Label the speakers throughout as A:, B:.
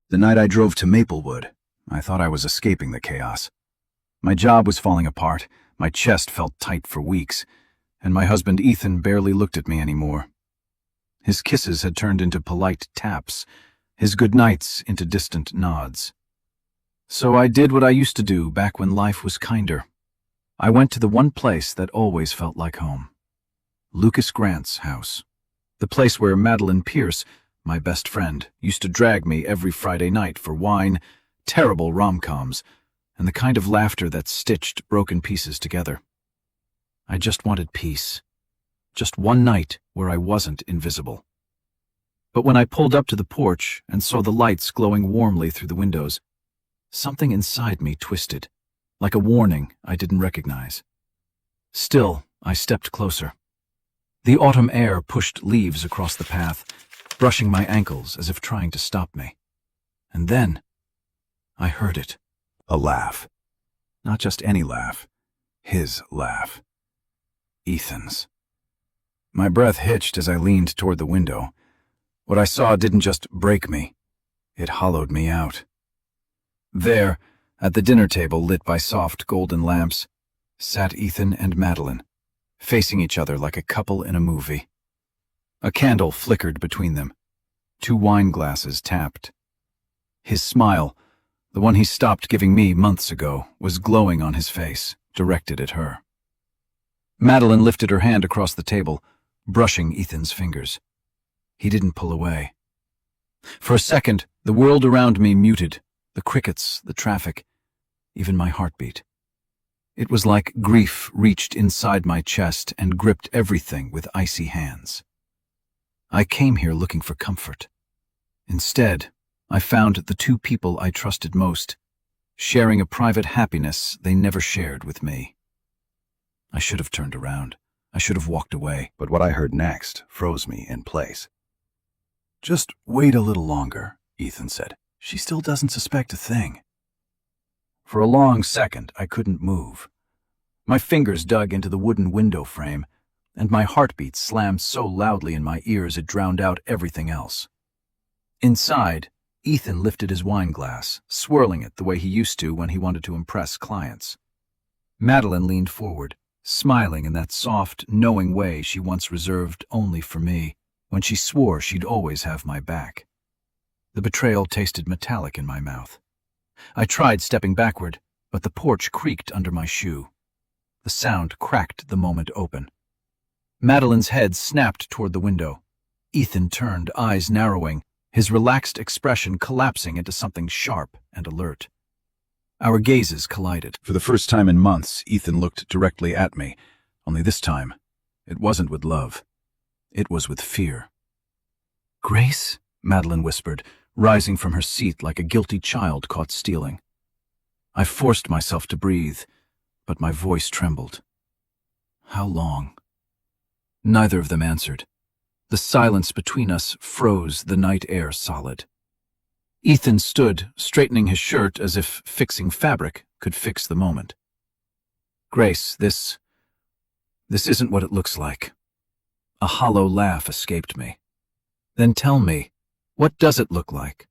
A: The night I drove to Maplewood, I thought I was escaping the chaos. My job was falling apart, my chest felt tight for weeks, and my husband Ethan barely looked at me anymore. His kisses had turned into polite taps, his goodnights into distant nods. So I did what I used to do back when life was kinder. I went to the one place that always felt like home. Lucas Grant's house. The place where Madeline Pierce, my best friend, used to drag me every Friday night for wine, terrible rom-coms, and the kind of laughter that stitched broken pieces together. I just wanted peace. Just one night where I wasn't invisible. But when I pulled up to the porch and saw the lights glowing warmly through the windows, something inside me twisted, like a warning I didn't recognize. Still, I stepped closer. The autumn air pushed leaves across the path, brushing my ankles as if trying to stop me. And then, I heard it. A laugh. Not just any laugh. His laugh. Ethan's. My breath hitched as I leaned toward the window. What I saw didn't just break me. It hollowed me out. There, at the dinner table lit by soft golden lamps, sat Ethan and Madeline, facing each other like a couple in a movie. A candle flickered between them. 2 wine glasses tapped. His smile, the one he stopped giving me months ago, was glowing on his face, directed at her. Madeline lifted her hand across the table, brushing Ethan's fingers. He didn't pull away. For a second, the world around me muted, the crickets, the traffic, even my heartbeat. It was like grief reached inside my chest and gripped everything with icy hands. I came here looking for comfort. Instead, I found the 2 people I trusted most, sharing a private happiness they never shared with me. I should have turned around. I should have walked away. But what I heard next froze me in place. "Just wait a little longer," Ethan said. "She still doesn't suspect a thing." For a long second, I couldn't move. My fingers dug into the wooden window frame, and my heartbeat slammed so loudly in my ears it drowned out everything else. Inside, Ethan lifted his wine glass, swirling it the way he used to when he wanted to impress clients. Madeline leaned forward, smiling in that soft, knowing way she once reserved only for me, when she swore she'd always have my back. The betrayal tasted metallic in my mouth. I tried stepping backward, but the porch creaked under my shoe. The sound cracked the moment open. Madeline's head snapped toward the window. Ethan turned, eyes narrowing, his relaxed expression collapsing into something sharp and alert. Our gazes collided. For the first time in months, Ethan looked directly at me, only this time, it wasn't with love. It was with fear. "Grace?" Madeline whispered, rising from her seat like a guilty child caught stealing. I forced myself to breathe, but my voice trembled. "How long?" Neither of them answered. The silence between us froze the night air solid. Ethan stood, straightening his shirt as if fixing fabric could fix the moment. "Grace, this isn't what it looks like." A hollow laugh escaped me. "Then tell me, what does it look like?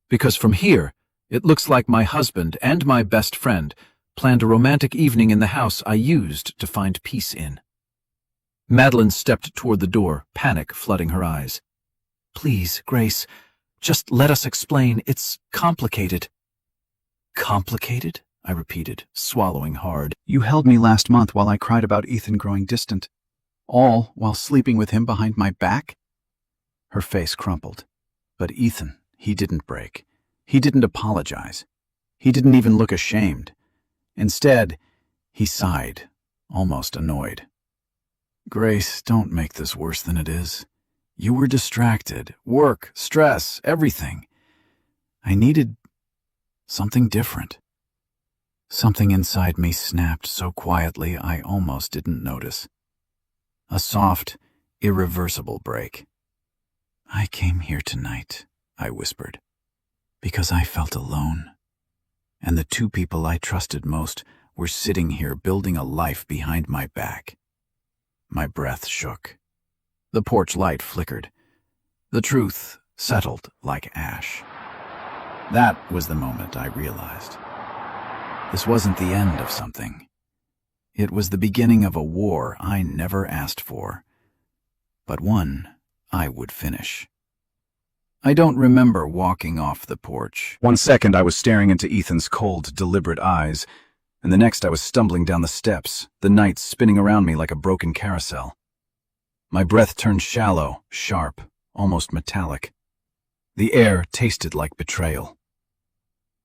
A: Because from here, it looks like my husband and my best friend planned a romantic evening in the house I used to find peace in." Madeline stepped toward the door, panic flooding her eyes. "Please, Grace, just let us explain. It's complicated." "Complicated?" I repeated, swallowing hard. "You held me last month while I cried about Ethan growing distant, all while sleeping with him behind my back?" Her face crumpled. But Ethan, he didn't break. He didn't apologize. He didn't even look ashamed. Instead, he sighed, almost annoyed. "Grace, don't make this worse than it is. You were distracted. Work, stress, everything. I needed something different." Something inside me snapped so quietly I almost didn't notice. A soft, irreversible break. "I came here tonight," I whispered, "because I felt alone. And the 2 people I trusted most were sitting here building a life behind my back." My breath shook. The porch light flickered. The truth settled like ash. That was the moment I realized. This wasn't the end of something. It was the beginning of a war I never asked for, but one I would finish. I don't remember walking off the porch. One second I was staring into Ethan's cold, deliberate eyes, and the next I was stumbling down the steps, the night spinning around me like a broken carousel. My breath turned shallow, sharp, almost metallic. The air tasted like betrayal.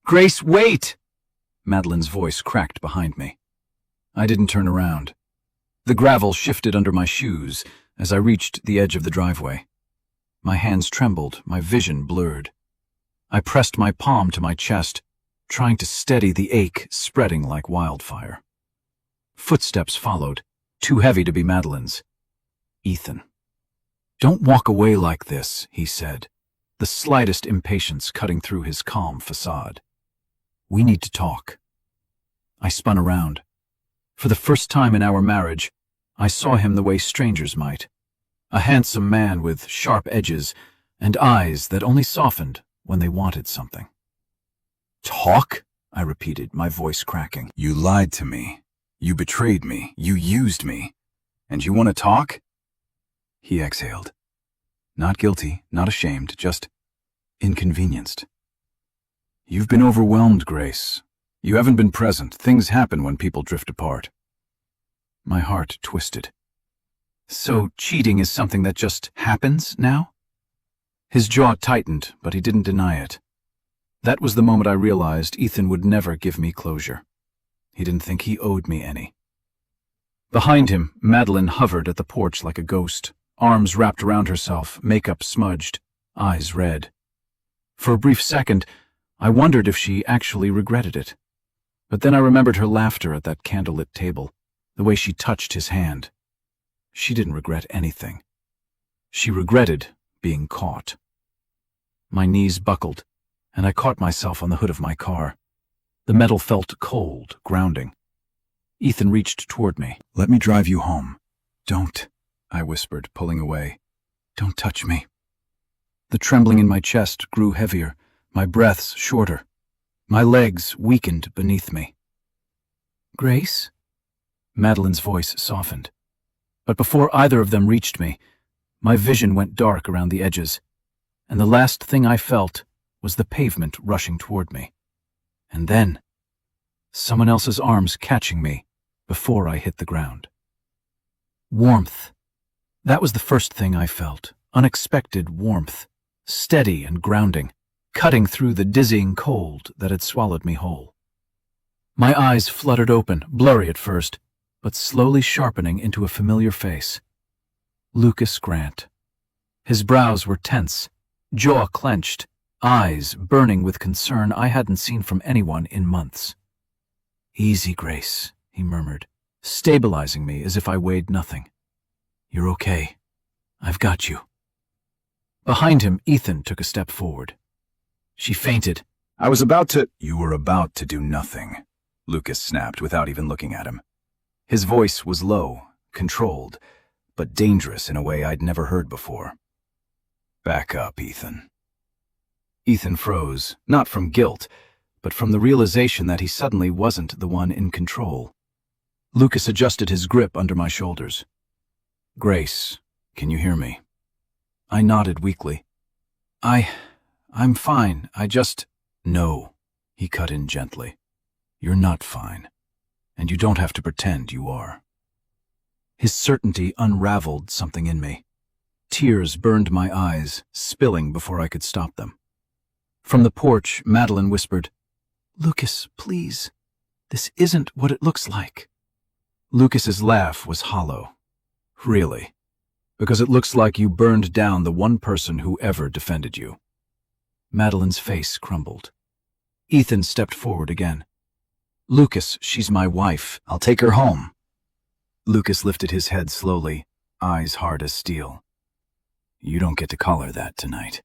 A: "Grace, wait!" Madeline's voice cracked behind me. I didn't turn around. The gravel shifted under my shoes as I reached the edge of the driveway. My hands trembled, my vision blurred. I pressed my palm to my chest, trying to steady the ache spreading like wildfire. Footsteps followed, too heavy to be Madeline's. Ethan. "Don't walk away like this," he said, the slightest impatience cutting through his calm facade. "We need to talk." I spun around. For the first time in our marriage, I saw him the way strangers might. A handsome man with sharp edges and eyes that only softened when they wanted something. "Talk?" I repeated, my voice cracking. "You lied to me. You betrayed me. You used me. And you want to talk?" He exhaled. Not guilty, not ashamed, just inconvenienced. "You've been overwhelmed, Grace. You haven't been present. Things happen when people drift apart." My heart twisted. So cheating is something that just happens now? His jaw tightened, but he didn't deny it. That was the moment I realized Ethan would never give me closure. He didn't think he owed me any. Behind him, Madeline hovered at the porch like a ghost, arms wrapped around herself, makeup smudged, eyes red. For a brief second, I wondered if she actually regretted it. But then I remembered her laughter at that candlelit table, the way she touched his hand. She didn't regret anything. She regretted being caught. My knees buckled, and I caught myself on the hood of my car. The metal felt cold, grounding. Ethan reached toward me. "Let me drive you home." "Don't," I whispered, pulling away. "Don't touch me." The trembling in my chest grew heavier, my breaths shorter. My legs weakened beneath me. "Grace?" Madeline's voice softened. But before either of them reached me, my vision went dark around the edges, and the last thing I felt was the pavement rushing toward me. And then, someone else's arms catching me before I hit the ground. Warmth. That was the first thing I felt. Unexpected warmth, steady and grounding, cutting through the dizzying cold that had swallowed me whole. My eyes fluttered open, blurry at first, but slowly sharpening into a familiar face. Lucas Grant. His brows were tense, jaw clenched, eyes burning with concern I hadn't seen from anyone in months. "Easy, Grace," he murmured, stabilizing me as if I weighed nothing. "You're okay. I've got you." Behind him, Ethan took a step forward. She fainted. "I was about to—" "You were about to do nothing," Lucas snapped without even looking at him. His voice was low, controlled, but dangerous in a way I'd never heard before. "Back up, Ethan." Ethan froze, not from guilt, but from the realization that he suddenly wasn't the one in control. Lucas adjusted his grip under my shoulders. "Grace, can you hear me?" I nodded weakly. I'm fine, I just—" "No," he cut in gently. "You're not fine. And you don't have to pretend you are." His certainty unraveled something in me. Tears burned my eyes, spilling before I could stop them. From the porch, Madeline whispered, "Lucas, please. This isn't what it looks like." Lucas's laugh was hollow. "Really? Because it looks like you burned down the one person who ever defended you." Madeline's face crumbled. Ethan stepped forward again. "Lucas, she's my wife. I'll take her home." Lucas lifted his head slowly, eyes hard as steel. "You don't get to call her that tonight."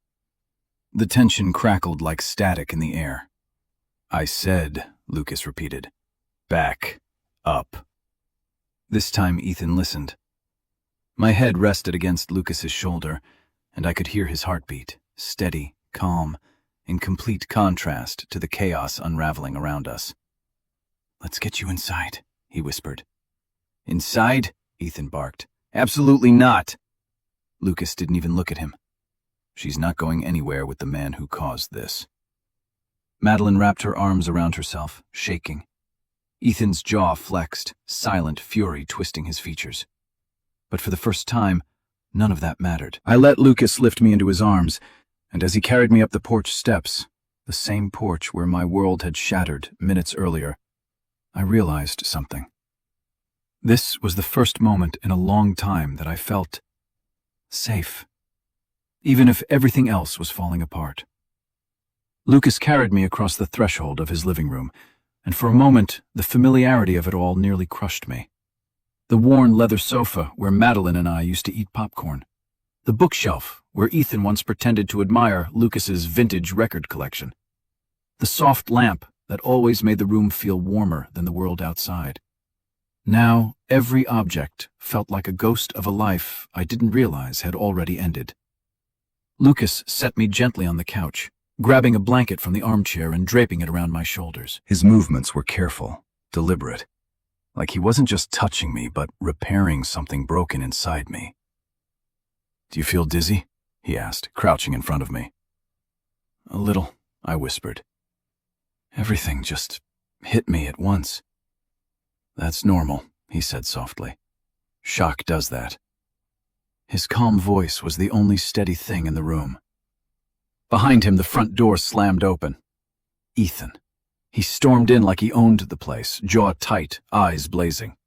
A: The tension crackled like static in the air. "I said," Lucas repeated, "back up." This time Ethan listened. My head rested against Lucas's shoulder, and I could hear his heartbeat, steady, calm, in complete contrast to the chaos unraveling around us. "Let's get you inside," he whispered. "Inside?" Ethan barked. "Absolutely not." Lucas didn't even look at him. "She's not going anywhere with the man who caused this." Madeline wrapped her arms around herself, shaking. Ethan's jaw flexed, silent fury twisting his features. But for the first time, none of that mattered. I let Lucas lift me into his arms, and as he carried me up the porch steps, the same porch where my world had shattered minutes earlier, I realized something. This was the first moment in a long time that I felt safe, even if everything else was falling apart. Lucas carried me across the threshold of his living room, and for a moment the familiarity of it all nearly crushed me. The worn leather sofa where Madeline and I used to eat popcorn. The bookshelf where Ethan once pretended to admire Lucas's vintage record collection. The soft lamp that always made the room feel warmer than the world outside. Now, every object felt like a ghost of a life I didn't realize had already ended. Lucas set me gently on the couch, grabbing a blanket from the armchair and draping it around my shoulders. His movements were careful, deliberate, like he wasn't just touching me, but repairing something broken inside me. "Do you feel dizzy?" he asked, crouching in front of me. "A little," I whispered. "Everything just hit me at once." "That's normal," he said softly. "Shock does that." His calm voice was the only steady thing in the room. Behind him, the front door slammed open. Ethan. He stormed in like he owned the place, jaw tight, eyes blazing.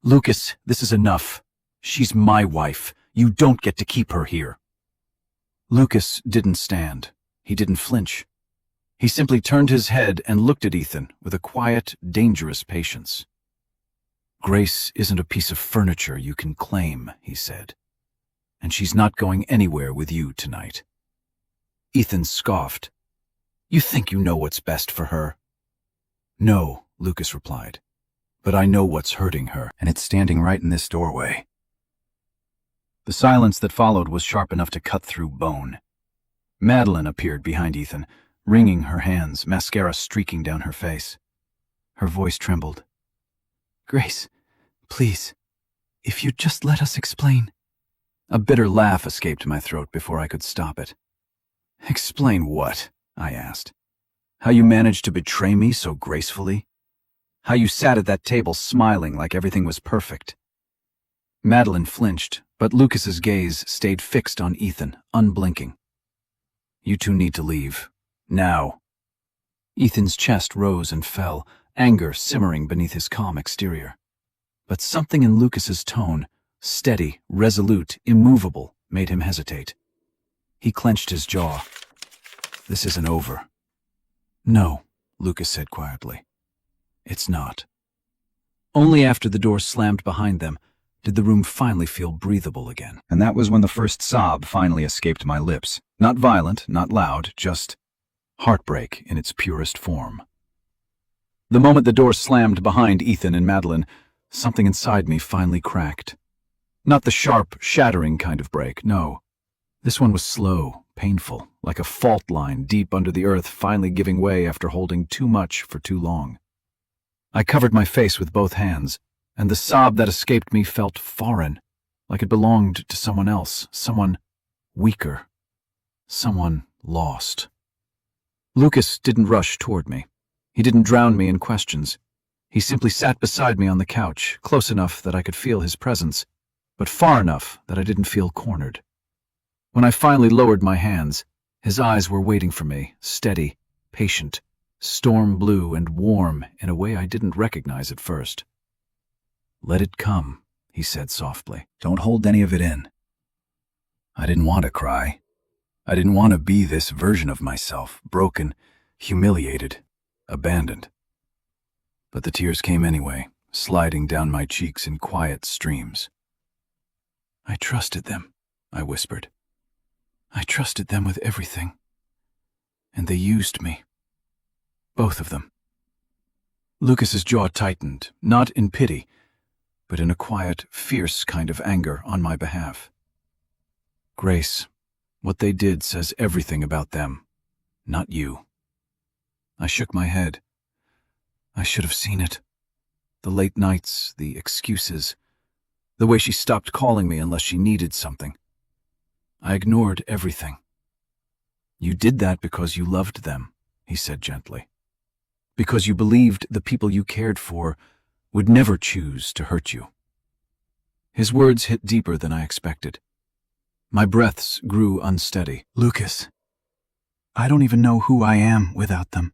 A: "Lucas, this is enough. She's my wife. You don't get to keep her here." Lucas didn't stand. He didn't flinch. He simply turned his head and looked at Ethan with a quiet, dangerous patience. "Grace isn't a piece of furniture you can claim," he said. "And she's not going anywhere with you tonight." Ethan scoffed. "You think you know what's best for her?" "No," Lucas replied. "But I know what's hurting her, and it's standing right in this doorway." The silence that followed was sharp enough to cut through bone. Madeline appeared behind Ethan, wringing her hands, mascara streaking down her face. Her voice trembled. "Grace, please, if you'd just let us explain." A bitter laugh escaped my throat before I could stop it. "Explain what?" I asked. "How you managed to betray me so gracefully? How you sat at that table smiling like everything was perfect?" Madeline flinched, but Lucas's gaze stayed fixed on Ethan, unblinking. "You two need to leave. Now." Ethan's chest rose and fell, anger simmering beneath his calm exterior. But something in Lucas's tone, steady, resolute, immovable, made him hesitate. He clenched his jaw. "This isn't over." "No," Lucas said quietly. "It's not." Only after the door slammed behind them did the room finally feel breathable again. And that was when the first sob finally escaped my lips. Not violent, not loud, just heartbreak in its purest form. The moment the door slammed behind Ethan and Madeline, something inside me finally cracked. Not the sharp, shattering kind of break, no. This one was slow, painful, like a fault line deep under the earth finally giving way after holding too much for too long. I covered my face with both hands, and the sob that escaped me felt foreign, like it belonged to someone else, someone weaker, someone lost. Lucas didn't rush toward me. He didn't drown me in questions. He simply sat beside me on the couch, close enough that I could feel his presence, but far enough that I didn't feel cornered. When I finally lowered my hands, his eyes were waiting for me, steady, patient, storm blue and warm in a way I didn't recognize at first. "Let it come," he said softly. "Don't hold any of it in." I didn't want to cry. I didn't want to be this version of myself, broken, humiliated, abandoned. But the tears came anyway, sliding down my cheeks in quiet streams. "I trusted them," I whispered. "I trusted them with everything. And they used me. Both of them." Lucas's jaw tightened, not in pity, but in a quiet, fierce kind of anger on my behalf. "Grace, what they did says everything about them. Not you. I shook my head. I should have seen it. The late nights, the excuses, the way she stopped calling me unless she needed something. I ignored everything. You did that because you loved them, he said gently. Because you believed the people you cared for would never choose to hurt you. His words hit deeper than I expected. My breaths grew unsteady. Lucas, I don't even know who I am without them.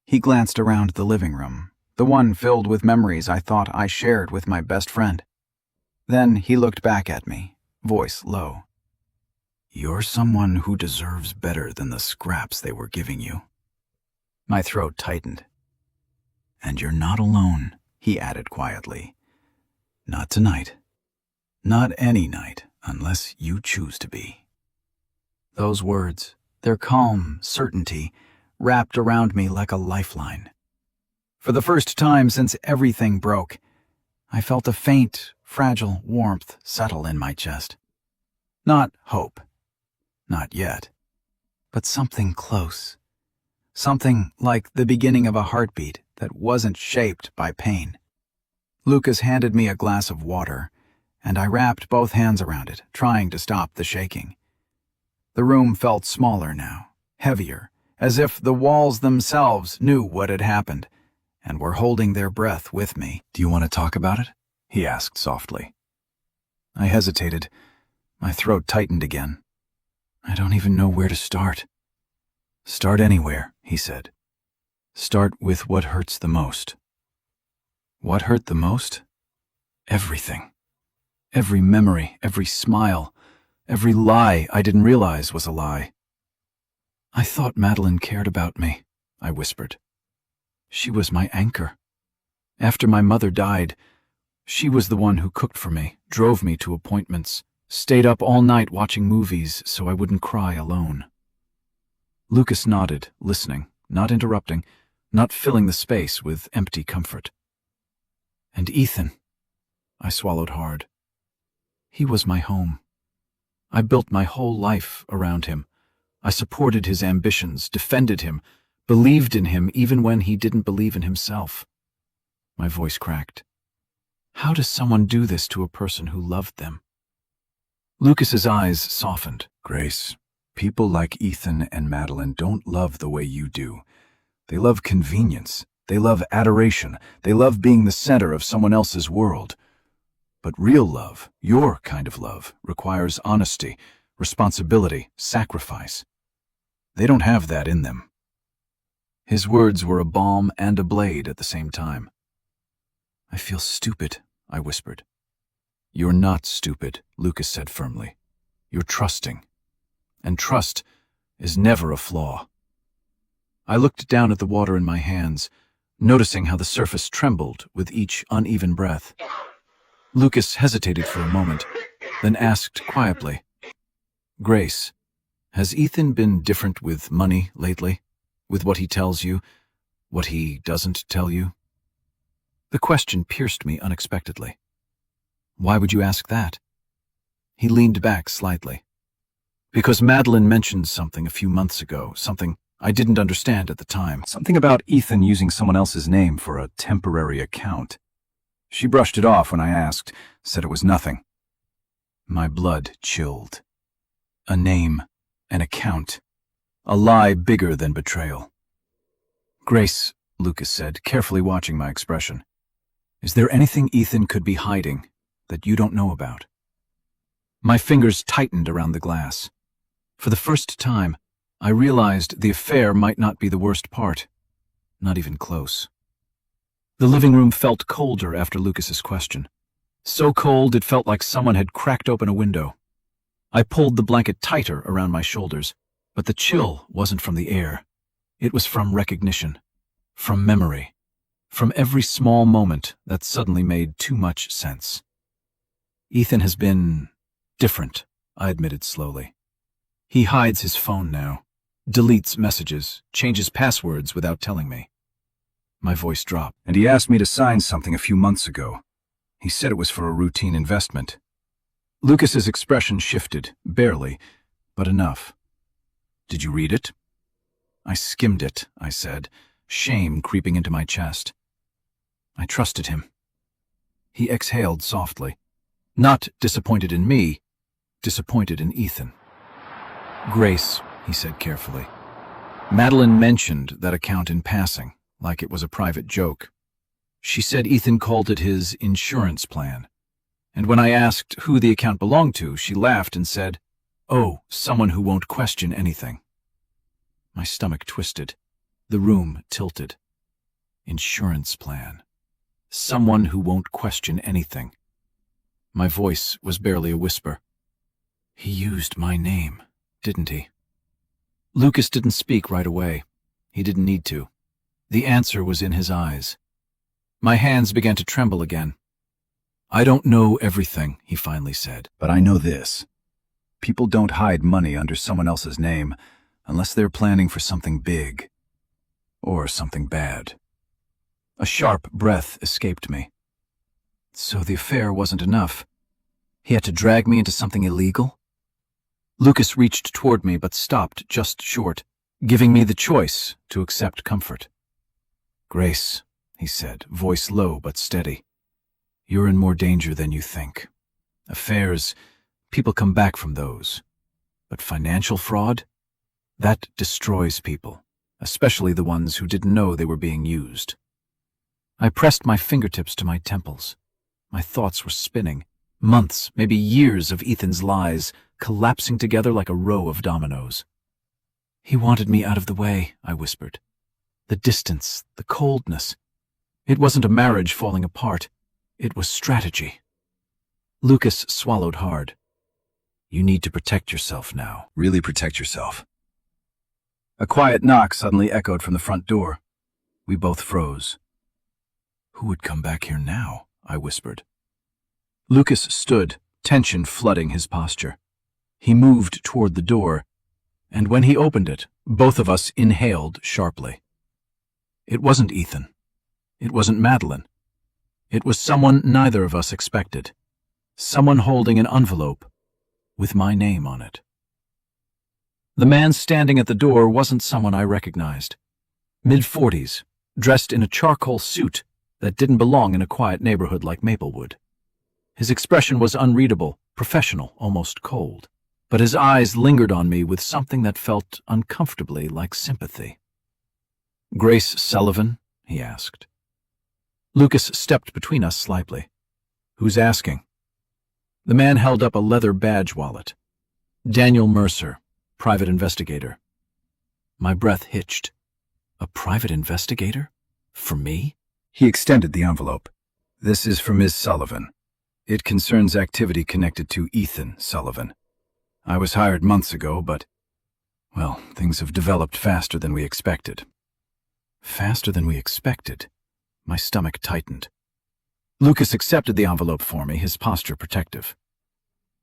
A: He glanced around the living room, the one filled with memories I thought I shared with my best friend. Then he looked back at me, voice low. You're someone who deserves better than the scraps they were giving you. My throat tightened. And you're not alone, he added quietly. Not tonight. Not any night, unless you choose to be. Those words, their calm certainty, wrapped around me like a lifeline. For the first time since everything broke, I felt a faint, fragile warmth settle in my chest. Not hope. Not yet. But something close. Something like the beginning of a heartbeat that wasn't shaped by pain. Lucas handed me a glass of water, and I wrapped both hands around it, trying to stop the shaking. The room felt smaller now, heavier, as if the walls themselves knew what had happened, and were holding their breath with me. Do you want to talk about it? He asked softly. I hesitated. My throat tightened again. I don't even know where to start. Start anywhere, he said. Start with what hurts the most. What hurt the most? Everything. Every memory, every smile, every lie I didn't realize was a lie. I thought Madeline cared about me, I whispered. She was my anchor. After my mother died, she was the one who cooked for me, drove me to appointments, stayed up all night watching movies so I wouldn't cry alone. Lucas nodded, listening, not interrupting, not filling the space with empty comfort. And Ethan, I swallowed hard. He was my home. I built my whole life around him. I supported his ambitions, defended him, believed in him even when he didn't believe in himself. My voice cracked. How does someone do this to a person who loved them? Lucas's eyes softened. Grace, people like Ethan and Madeline don't love the way you do. They love convenience. They love adoration. They love being the center of someone else's world. But real love, your kind of love, requires honesty, responsibility, sacrifice. They don't have that in them. His words were a balm and a blade at the same time. I feel stupid, I whispered. You're not stupid, Lucas said firmly. You're trusting. And trust is never a flaw. I looked down at the water in my hands, noticing how the surface trembled with each uneven breath. Lucas hesitated for a moment, then asked quietly, Grace, has Ethan been different with money lately? With what he tells you, what he doesn't tell you? The question pierced me unexpectedly. Why would you ask that? He leaned back slightly. Because Madeline mentioned something a few months ago, something I didn't understand at the time. Something about Ethan using someone else's name for a temporary account. She brushed it off when I asked, said it was nothing. My blood chilled. A name, an account, a lie bigger than betrayal. Grace, Lucas said, carefully watching my expression. Is there anything Ethan could be hiding that you don't know about? My fingers tightened around the glass. For the first time, I realized the affair might not be the worst part. Not even close. The living room felt colder after Lucas's question. So cold it felt like someone had cracked open a window. I pulled the blanket tighter around my shoulders, but the chill wasn't from the air. It was from recognition, from memory, from every small moment that suddenly made too much sense. Ethan has been different, I admitted slowly. He hides his phone now, deletes messages, changes passwords without telling me. My voice dropped. And he asked me to sign something a few months ago. He said it was for a routine investment. Lucas's expression shifted, barely, but enough. Did you read it? I skimmed it, I said, shame creeping into my chest. I trusted him. He exhaled softly. Not disappointed in me, disappointed in Ethan. Grace, he said carefully. Madeline mentioned that account in passing, like it was a private joke. She said Ethan called it his insurance plan. And when I asked who the account belonged to, she laughed and said, "Oh, someone who won't question anything." My stomach twisted. The room tilted. Insurance plan. Someone who won't question anything. My voice was barely a whisper. He used my name, didn't he? Lucas didn't speak right away. He didn't need to. The answer was in his eyes. My hands began to tremble again. "I don't know everything," he finally said. "But I know this. People don't hide money under someone else's name unless they're planning for something big. Or something bad." A sharp breath escaped me. So the affair wasn't enough. He had to drag me into something illegal? Lucas reached toward me but stopped just short, giving me the choice to accept comfort. "Grace," he said, voice low but steady, "you're in more danger than you think. Affairs, people come back from those. But financial fraud? That destroys people, especially the ones who didn't know they were being used." I pressed my fingertips to my temples. My thoughts were spinning. Months, maybe years of Ethan's lies, collapsing together like a row of dominoes. "He wanted me out of the way," I whispered. "The distance, the coldness. It wasn't a marriage falling apart. It was strategy." Lucas swallowed hard. "You need to protect yourself now. Really protect yourself." A quiet knock suddenly echoed from the front door. We both froze. "Who would come back here now?" I whispered. Lucas stood, tension flooding his posture. He moved toward the door, and when he opened it, both of us inhaled sharply. It wasn't Ethan. It wasn't Madeline. It was someone neither of us expected. Someone holding an envelope with my name on it. The man standing at the door wasn't someone I recognized. Mid-40s, dressed in a charcoal suit that didn't belong in a quiet neighborhood like Maplewood. His expression was unreadable, professional, almost cold, but his eyes lingered on me with something that felt uncomfortably like sympathy. "Grace Sullivan?" he asked. Lucas stepped between us slightly. "Who's asking?" The man held up a leather badge wallet. "Daniel Mercer, private investigator." My breath hitched. A private investigator? For me? He extended the envelope. "This is for Ms. Sullivan. It concerns activity connected to Ethan Sullivan. I was hired months ago, but, well, things have developed faster than we expected." Faster than we expected? My stomach tightened. Lucas accepted the envelope for me, his posture protective.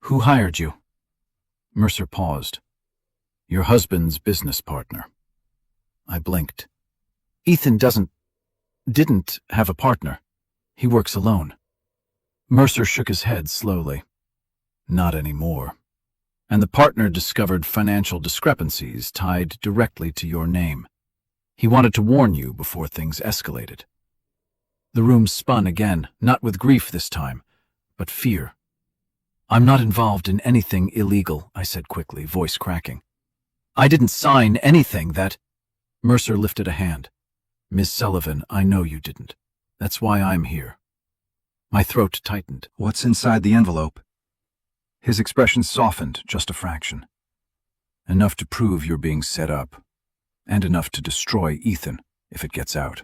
A: "Who hired you?" Mercer paused. "Your husband's business partner." I blinked. "Ethan didn't have a partner. He works alone." Mercer shook his head slowly. "Not anymore. And the partner discovered financial discrepancies tied directly to your name. He wanted to warn you before things escalated." The room spun again, not with grief this time, but fear. "I'm not involved in anything illegal," I said quickly, voice cracking. "I didn't sign anything that—" Mercer lifted a hand. "Miss Sullivan, I know you didn't. That's why I'm here." My throat tightened. "What's inside the envelope?" His expression softened just a fraction. "Enough to prove you're being set up, and enough to destroy Ethan if it gets out."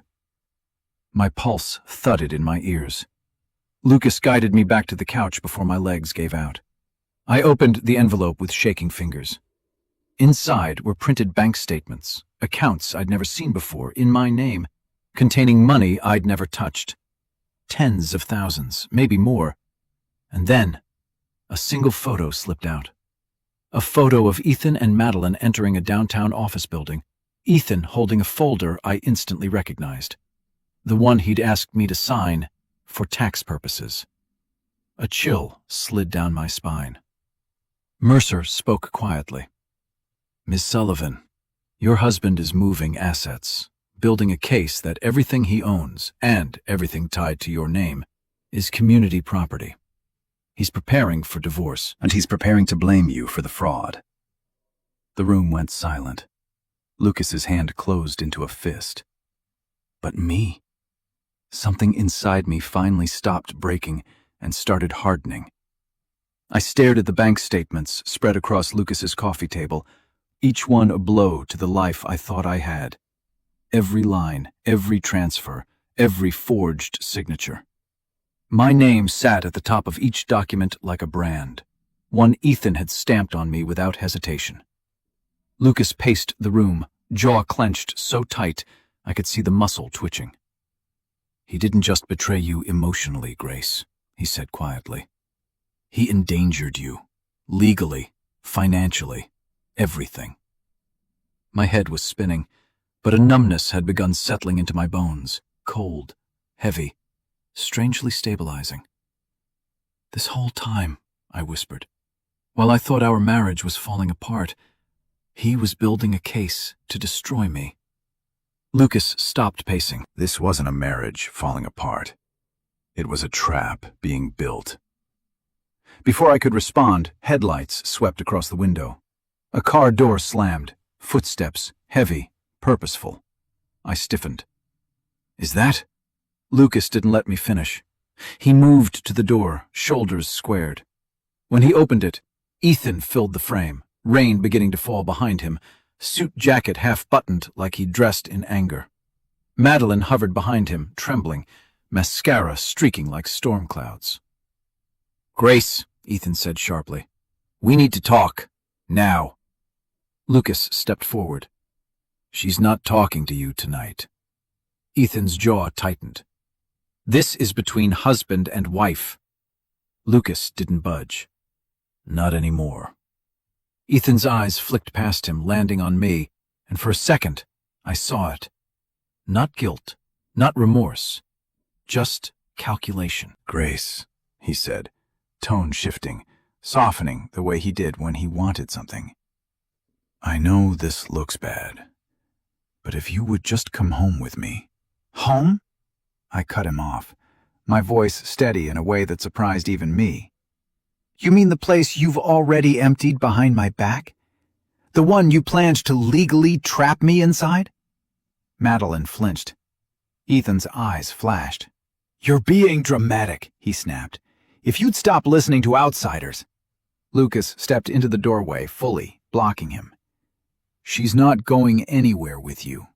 A: My pulse thudded in my ears. Lucas guided me back to the couch before my legs gave out. I opened the envelope with shaking fingers. Inside were printed bank statements, accounts I'd never seen before, in my name, containing money I'd never touched. Tens of thousands, maybe more. And then, a single photo slipped out. A photo of Ethan and Madeline entering a downtown office building, Ethan holding a folder I instantly recognized. The one he'd asked me to sign for tax purposes. A chill slid down my spine. Mercer spoke quietly. "Miss Sullivan, Your husband is moving assets, building a case that everything he owns and everything tied to your name is community property. He's preparing for divorce, and he's preparing to blame you for the fraud." The room went silent. Lucas's hand closed into a fist. But me? Something inside me finally stopped breaking and started hardening. I stared at the bank statements spread across Lucas's coffee table, each one a blow to the life I thought I had. Every line, every transfer, every forged signature. My name sat at the top of each document like a brand, one Ethan had stamped on me without hesitation. Lucas paced the room, jaw clenched so tight I could see the muscle twitching. "He didn't just betray you emotionally, Grace," he said quietly. "He endangered you, legally, financially, everything." My head was spinning, but a numbness had begun settling into my bones, cold, heavy, strangely stabilizing. "This whole time," I whispered, "while I thought our marriage was falling apart, he was building a case to destroy me." Lucas stopped pacing. "This wasn't a marriage falling apart. It was a trap being built." Before I could respond, headlights swept across the window. A car door slammed, footsteps, heavy, purposeful. I stiffened. "Is that?" Lucas didn't let me finish. He moved to the door, shoulders squared. When he opened it, Ethan filled the frame, rain beginning to fall behind him, suit jacket half-buttoned like he dressed in anger. Madeline hovered behind him, trembling, mascara streaking like storm clouds. "Grace," Ethan said sharply, "we need to talk. Now." Lucas stepped forward. "She's not talking to you tonight." Ethan's jaw tightened. "This is between husband and wife." Lucas didn't budge. "Not anymore." Ethan's eyes flicked past him, landing on me, and for a second, I saw it. Not guilt, not remorse, just calculation. "Grace," he said, tone shifting, softening the way he did when he wanted something. "I know this looks bad, but if you would just come home with me." "Home?" I cut him off, my voice steady in a way that surprised even me. "You mean the place you've already emptied behind my back? The one you planned to legally trap me inside?" Madeline flinched. Ethan's eyes flashed. "You're being dramatic," he snapped. "If you'd stop listening to outsiders." Lucas stepped into the doorway, fully blocking him. "She's not going anywhere with you."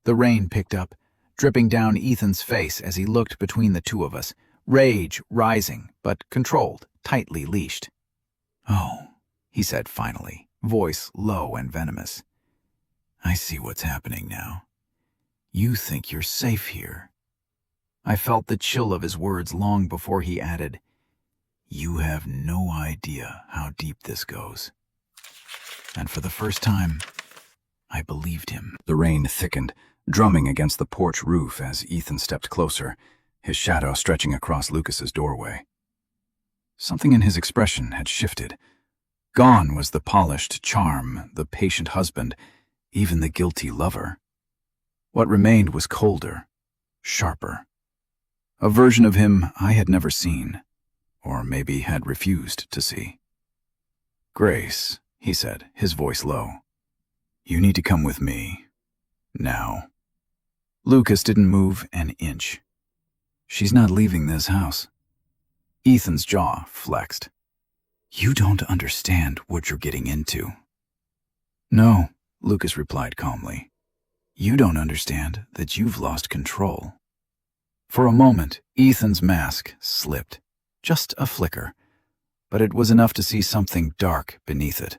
A: The rain picked up, dripping down Ethan's face as he looked between the two of us, rage rising, but controlled, tightly leashed. "Oh," he said finally, voice low and venomous. "I see what's happening now. You think you're safe here." I felt the chill of his words long before he added, "You have no idea how deep this goes." And for the first time, I believed him. The rain thickened, drumming against the porch roof as Ethan stepped closer, his shadow stretching across Lucas's doorway. Something in his expression had shifted. Gone was the polished charm, the patient husband, even the guilty lover. What remained was colder, sharper. A version of him I had never seen, or maybe had refused to see. "Grace," he said, his voice low, "you need to come with me. Now." Lucas didn't move an inch. "She's not leaving this house." Ethan's jaw flexed. "You don't understand what you're getting into." "No," Lucas replied calmly. "You don't understand that you've lost control." For a moment, Ethan's mask slipped. Just a flicker, but it was enough to see something dark beneath it.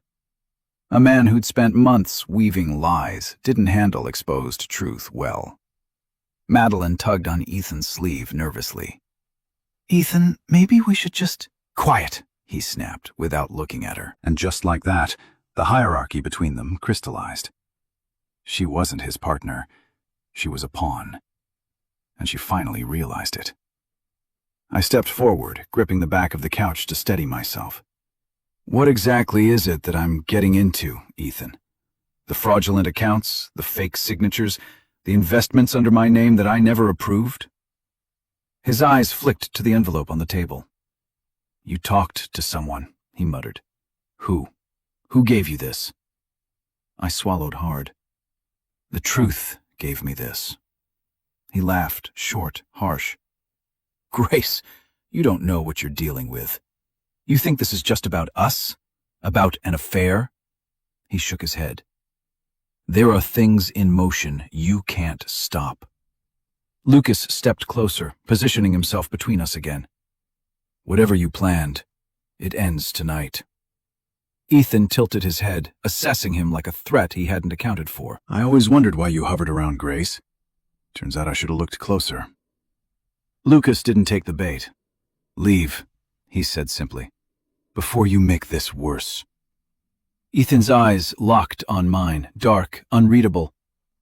A: A man who'd spent months weaving lies didn't handle exposed truth well. Madeline tugged on Ethan's sleeve nervously. "Ethan, maybe we should just—" "Quiet," he snapped without looking at her. And just like that, the hierarchy between them crystallized. She wasn't his partner. She was a pawn. And she finally realized it. I stepped forward, gripping the back of the couch to steady myself. "What exactly is it that I'm getting into, Ethan?" The fraudulent accounts, the fake signatures, the investments under my name that I never approved? His eyes flicked to the envelope on the table. You talked to someone, he muttered. Who? Who gave you this? I swallowed hard. The truth gave me this. He laughed, short, harsh. Grace, you don't know what you're dealing with. You think this is just about us? About an affair? He shook his head. There are things in motion you can't stop. Lucas stepped closer, positioning himself between us again. Whatever you planned, it ends tonight. Ethan tilted his head, assessing him like a threat he hadn't accounted for. I always wondered why you hovered around Grace. Turns out I should have looked closer. Lucas didn't take the bait. Leave, he said simply, before you make this worse. Ethan's eyes locked on mine, dark, unreadable,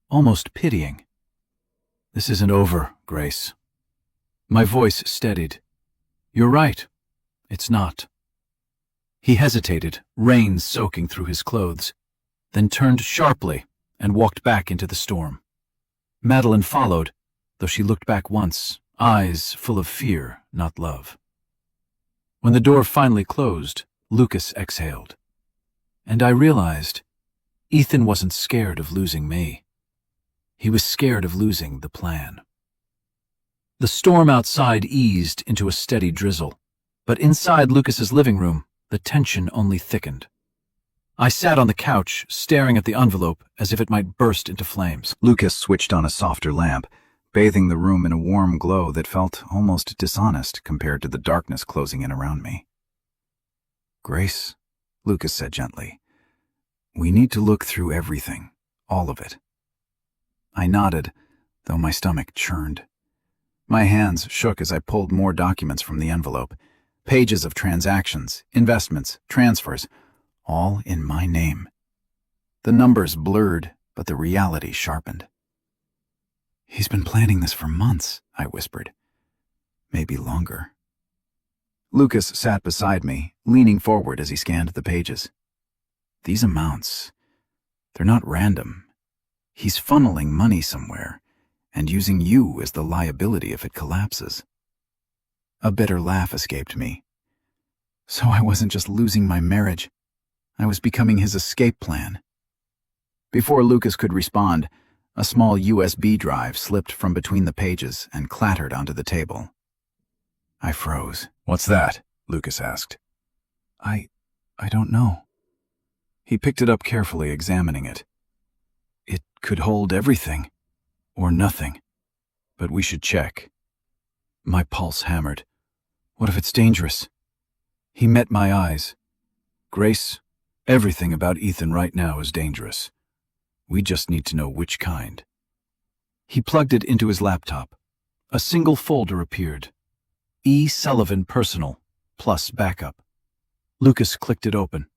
A: almost pitying. This isn't over, Grace. My voice steadied. You're right. It's not. He hesitated, rain soaking through his clothes, then turned sharply and walked back into the storm. Madeline followed, though she looked back once, eyes full of fear, not love. When the door finally closed, Lucas exhaled. And I realized Ethan wasn't scared of losing me. He was scared of losing the plan. The storm outside eased into a steady drizzle, but inside Lucas's living room, the tension only thickened. I sat on the couch, staring at the envelope as if it might burst into flames. Lucas switched on a softer lamp, bathing the room in a warm glow that felt almost dishonest compared to the darkness closing in around me. Grace, Lucas said gently, we need to look through everything, all of it. I nodded, though my stomach churned. My hands shook as I pulled more documents from the envelope. Pages of transactions, investments, transfers, all in my name. The numbers blurred, but the reality sharpened. He's been planning this for months, I whispered. Maybe longer. Lucas sat beside me, leaning forward as he scanned the pages. These amounts, they're not random. He's funneling money somewhere, and using you as the liability if it collapses. A bitter laugh escaped me. So I wasn't just losing my marriage. I was becoming his escape plan. Before Lucas could respond, a small USB drive slipped from between the pages and clattered onto the table. I froze. What's that? Lucas asked. I don't know. He picked it up carefully, examining it. It could hold everything, or nothing, but we should check. My pulse hammered. What if it's dangerous? He met my eyes. Grace, everything about Ethan right now is dangerous. We just need to know which kind. He plugged it into his laptop. A single folder appeared. E. Sullivan Personal, plus backup. Lucas clicked it open.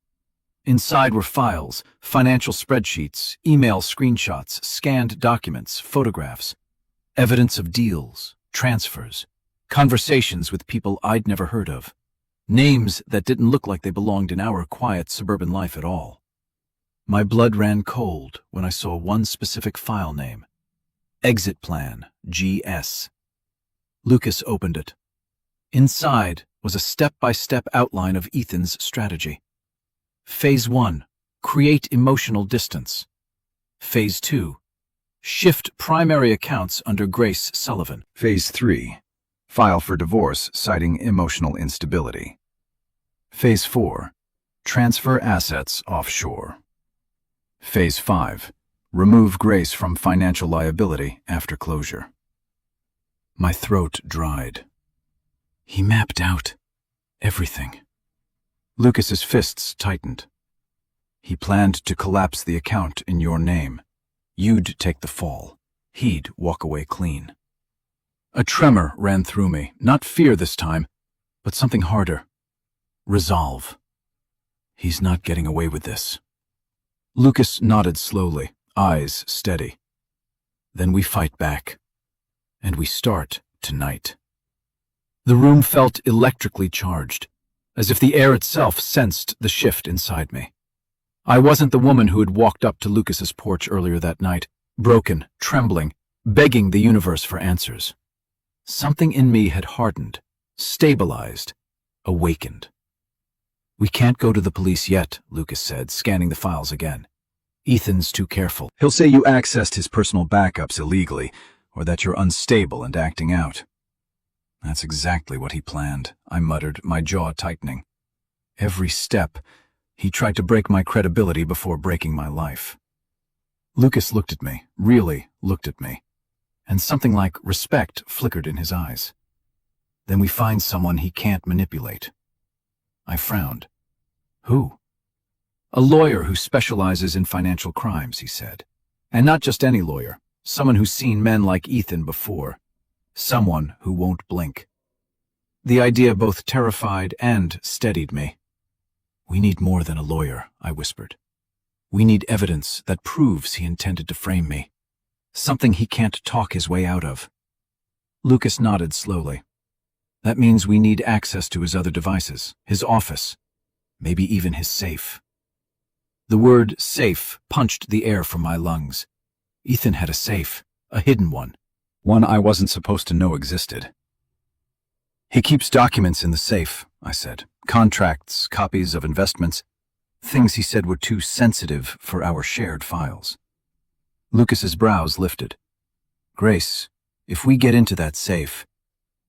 A: Inside were files, financial spreadsheets, email screenshots, scanned documents, photographs, evidence of deals, transfers, conversations with people I'd never heard of, names that didn't look like they belonged in our quiet suburban life at all. My blood ran cold when I saw one specific file name. Exit Plan, GS. Lucas opened it. Inside was a step-by-step outline of Ethan's strategy. Phase 1, create emotional distance. Phase 2, shift primary accounts under Grace Sullivan. Phase 3, file for divorce citing emotional instability. Phase 4, transfer assets offshore. Phase 5, remove Grace from financial liability after closure. My throat dried. He mapped out everything. Lucas's fists tightened. He planned to collapse the account in your name. You'd take the fall. He'd walk away clean. A tremor ran through me, not fear this time, but something harder. Resolve. He's not getting away with this. Lucas nodded slowly, eyes steady. Then we fight back. And we start tonight. The room felt electrically charged, as if the air itself sensed the shift inside me. I wasn't the woman who had walked up to Lucas's porch earlier that night, broken, trembling, begging the universe for answers. Something in me had hardened, stabilized, awakened. "We can't go to the police yet," Lucas said, scanning the files again. "Ethan's too careful. He'll say you accessed his personal backups illegally, or that you're unstable and acting out." "That's exactly what he planned," I muttered, my jaw tightening. Every step, he tried to break my credibility before breaking my life. Lucas looked at me, really looked at me, and something like respect flickered in his eyes. "Then we find someone he can't manipulate." I frowned. "Who?" "A lawyer who specializes in financial crimes," he said. "And not just any lawyer, someone who's seen men like Ethan before. Someone who won't blink." The idea both terrified and steadied me. "We need more than a lawyer," I whispered. "We need evidence that proves he intended to frame me. Something he can't talk his way out of." Lucas nodded slowly. "That means we need access to his other devices, his office, maybe even his safe." The word safe punched the air from my lungs. Ethan had a safe, a hidden one I wasn't supposed to know existed. "He keeps documents in the safe," I said. "Contracts, copies of investments, things he said were too sensitive for our shared files." Lucas's brows lifted. "Grace, if we get into that safe,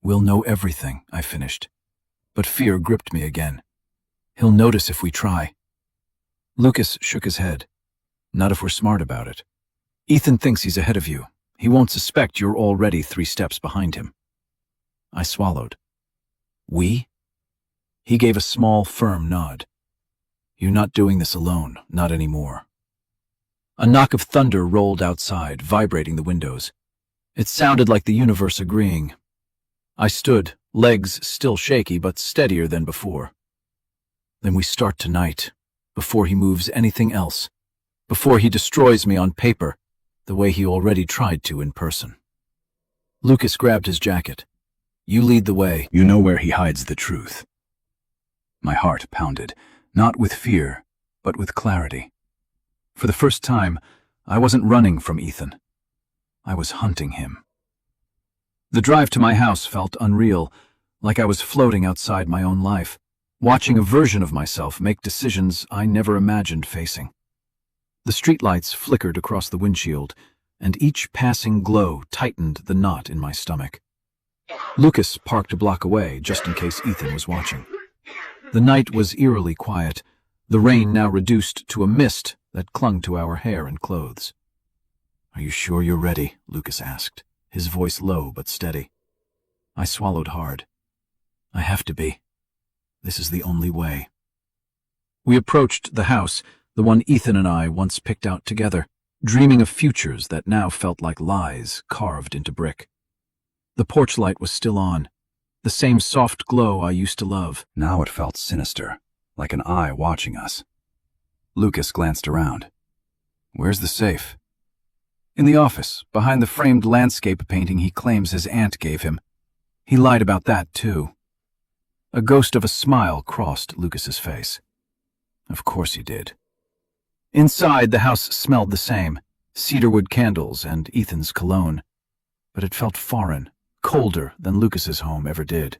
A: we'll know everything," I finished. But fear gripped me again. "He'll notice if we try." Lucas shook his head. "Not if we're smart about it. Ethan thinks he's ahead of you. He won't suspect you're already 3 steps behind him." I swallowed. "We?" He gave a small, firm nod. "You're not doing this alone, not anymore." A knock of thunder rolled outside, vibrating the windows. It sounded like the universe agreeing. I stood, legs still shaky but steadier than before. "Then we start tonight, before he moves anything else, before he destroys me on paper, the way he already tried to in person." Lucas grabbed his jacket. "You lead the way. You know where he hides the truth." My heart pounded, not with fear, but with clarity. For the first time, I wasn't running from Ethan. I was hunting him. The drive to my house felt unreal, like I was floating outside my own life, watching a version of myself make decisions I never imagined facing. The streetlights flickered across the windshield, and each passing glow tightened the knot in my stomach. Lucas parked a block away, just in case Ethan was watching. The night was eerily quiet, the rain now reduced to a mist that clung to our hair and clothes. "Are you sure you're ready?" Lucas asked, his voice low but steady. I swallowed hard. "I have to be. This is the only way." We approached the house, the one Ethan and I once picked out together, dreaming of futures that now felt like lies carved into brick. The porch light was still on, the same soft glow I used to love. Now it felt sinister, like an eye watching us. Lucas glanced around. "Where's the safe?" "In the office, behind the framed landscape painting he claims his aunt gave him. He lied about that, too." A ghost of a smile crossed Lucas's face. "Of course he did." Inside, the house smelled the same, cedarwood candles and Ethan's cologne. But it felt foreign, colder than Lucas's home ever did.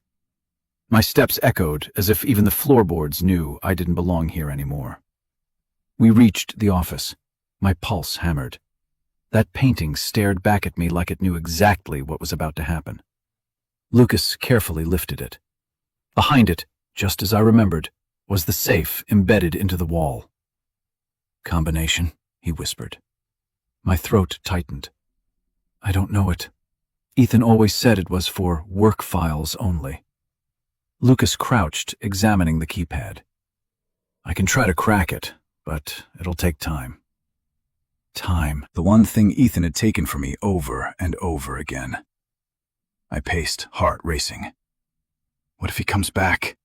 A: My steps echoed as if even the floorboards knew I didn't belong here anymore. We reached the office. My pulse hammered. That painting stared back at me like it knew exactly what was about to happen. Lucas carefully lifted it. Behind it, just as I remembered, was the safe embedded into the wall. "Combination?" he whispered. My throat tightened. "I don't know it. Ethan always said it was for work files only." Lucas crouched, examining the keypad. "I can try to crack it, but it'll take time." Time, the one thing Ethan had taken from me over and over again. I paced, heart racing. "What if he comes back?"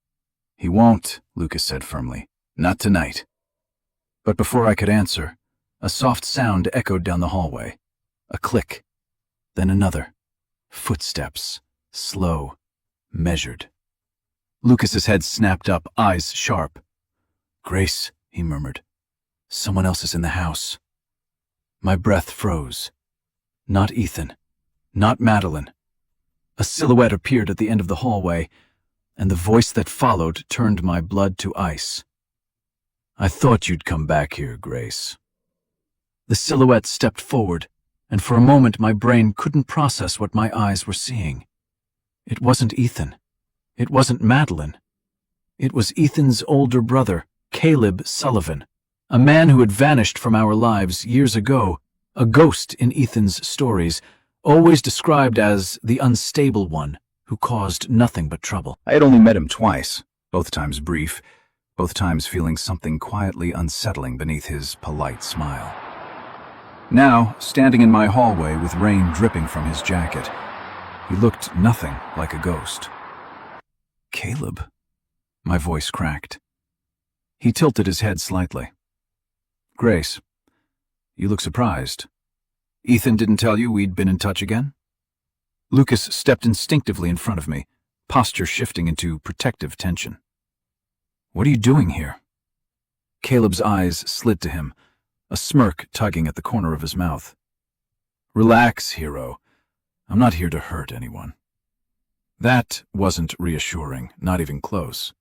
A: "He won't," Lucas said firmly. "Not tonight." But before I could answer, a soft sound echoed down the hallway. A click, then another. Footsteps, slow, measured. Lucas's head snapped up, eyes sharp. "Grace," he murmured. Someone else is in the house. My breath froze. Not Ethan. Not Madeline. A silhouette appeared at the end of the hallway, and the voice that followed turned my blood to ice. I thought you'd come back here, Grace. The silhouette stepped forward, and for a moment my brain couldn't process what my eyes were seeing. It wasn't Ethan. It wasn't Madeline. It was Ethan's older brother, Caleb Sullivan, a man who had vanished from our lives years ago, a ghost in Ethan's stories, always described as the unstable one who caused nothing but trouble. I had only met him twice, both times brief, both times feeling something quietly unsettling beneath his polite smile. Now, standing in my hallway with rain dripping from his jacket, he looked nothing like a ghost. Caleb? My voice cracked. He tilted his head slightly. Grace, you look surprised. Ethan didn't tell you we'd been in touch again? Lucas stepped instinctively in front of me, posture shifting into protective tension. What are you doing here? Caleb's eyes slid to him, a smirk tugging at the corner of his mouth. Relax, hero. I'm not here to hurt anyone. That wasn't reassuring, not even close.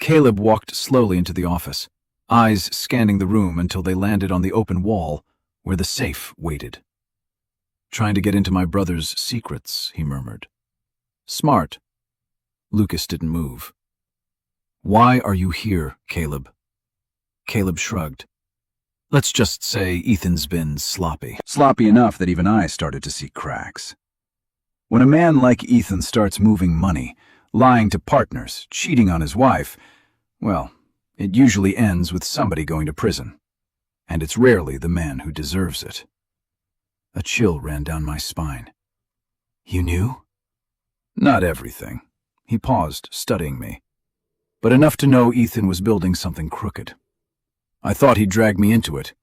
A: Caleb walked slowly into the office, eyes scanning the room until they landed on the open wall where the safe waited. Trying to get into my brother's secrets, he murmured. Smart. Lucas didn't move. Why are you here, Caleb? Caleb shrugged. Let's just say Ethan's been sloppy. Sloppy enough that even I started to see cracks. When a man like Ethan starts moving money, lying to partners, cheating on his wife, well, it usually ends with somebody going to prison. And it's rarely the man who deserves it. A chill ran down my spine. You knew? Not everything. He paused, studying me. But enough to know Ethan was building something crooked. I thought he'd drag me into it.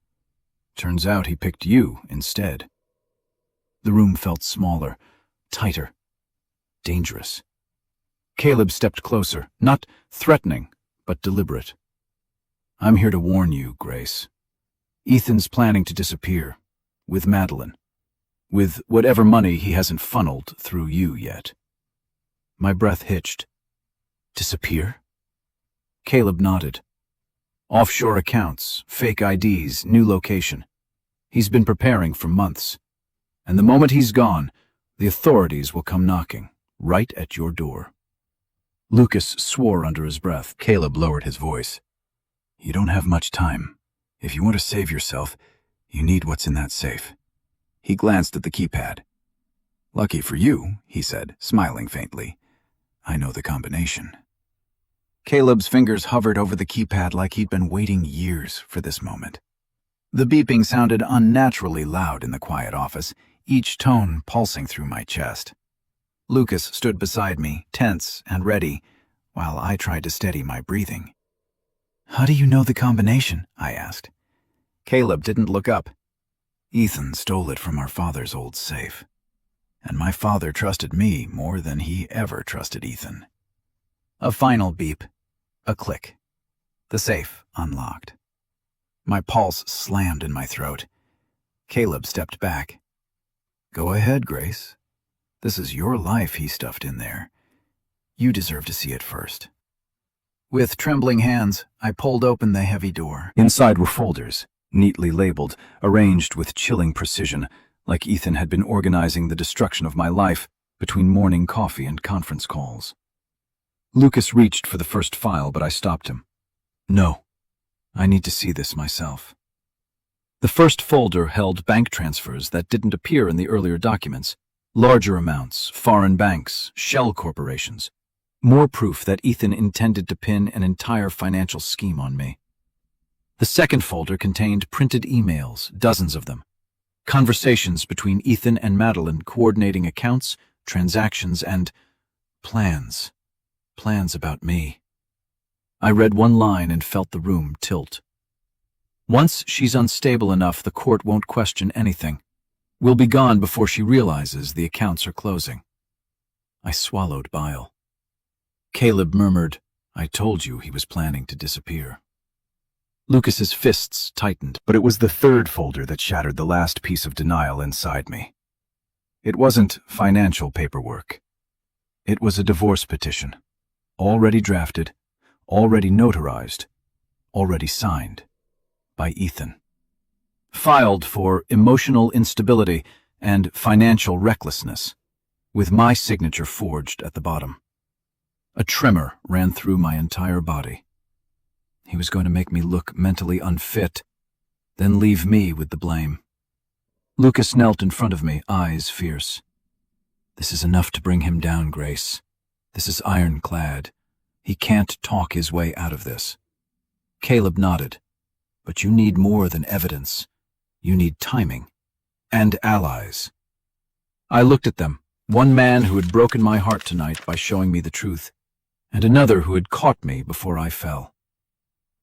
A: Turns out he picked you instead. The room felt smaller, tighter, dangerous. Caleb stepped closer, not threatening, but deliberate. I'm here to warn you, Grace. Ethan's planning to disappear, with Madeline, with whatever money he hasn't funneled through you yet. My breath hitched. Disappear? Caleb nodded. Offshore accounts, fake IDs, new location. He's been preparing for months. And the moment he's gone, the authorities will come knocking, right at your door. Lucas swore under his breath. Caleb lowered his voice. You don't have much time. If you want to save yourself, you need what's in that safe. He glanced at the keypad. Lucky for you, he said, smiling faintly. I know the combination. Caleb's fingers hovered over the keypad like he'd been waiting years for this moment. The beeping sounded unnaturally loud in the quiet office, each tone pulsing through my chest. Lucas stood beside me, tense and ready, while I tried to steady my breathing. How do you know the combination? I asked. Caleb didn't look up. Ethan stole it from our father's old safe. And my father trusted me more than he ever trusted Ethan. A final beep. A click. The safe unlocked. My pulse slammed in my throat. Caleb stepped back. Go ahead, Grace. This is your life he stuffed in there. You deserve to see it first. With trembling hands, I pulled open the heavy door. Inside were folders, neatly labeled, arranged with chilling precision, like Ethan had been organizing the destruction of my life between morning coffee and conference calls. Lucas reached for the first file, but I stopped him. No, I need to see this myself. The first folder held bank transfers that didn't appear in the earlier documents. Larger amounts, foreign banks, shell corporations. More proof that Ethan intended to pin an entire financial scheme on me. The second folder contained printed emails, dozens of them. Conversations between Ethan and Madeline coordinating accounts, transactions, and plans. Plans about me. I read one line and felt the room tilt. Once she's unstable enough, the court won't question anything. We'll be gone before she realizes the accounts are closing. I swallowed bile. Caleb murmured, I told you he was planning to disappear. Lucas's fists tightened, but it was the third folder that shattered the last piece of denial inside me. It wasn't financial paperwork. It was a divorce petition, already drafted, already notarized, already signed by Ethan. Filed for emotional instability and financial recklessness, with my signature forged at the bottom. A tremor ran through my entire body. He was going to make me look mentally unfit, then leave me with the blame. Lucas knelt in front of me, eyes fierce. This is enough to bring him down, Grace. This is ironclad. He can't talk his way out of this. Caleb nodded. But you need more than evidence. You need timing. And allies. I looked at them, one man who had broken my heart tonight by showing me the truth, and another who had caught me before I fell.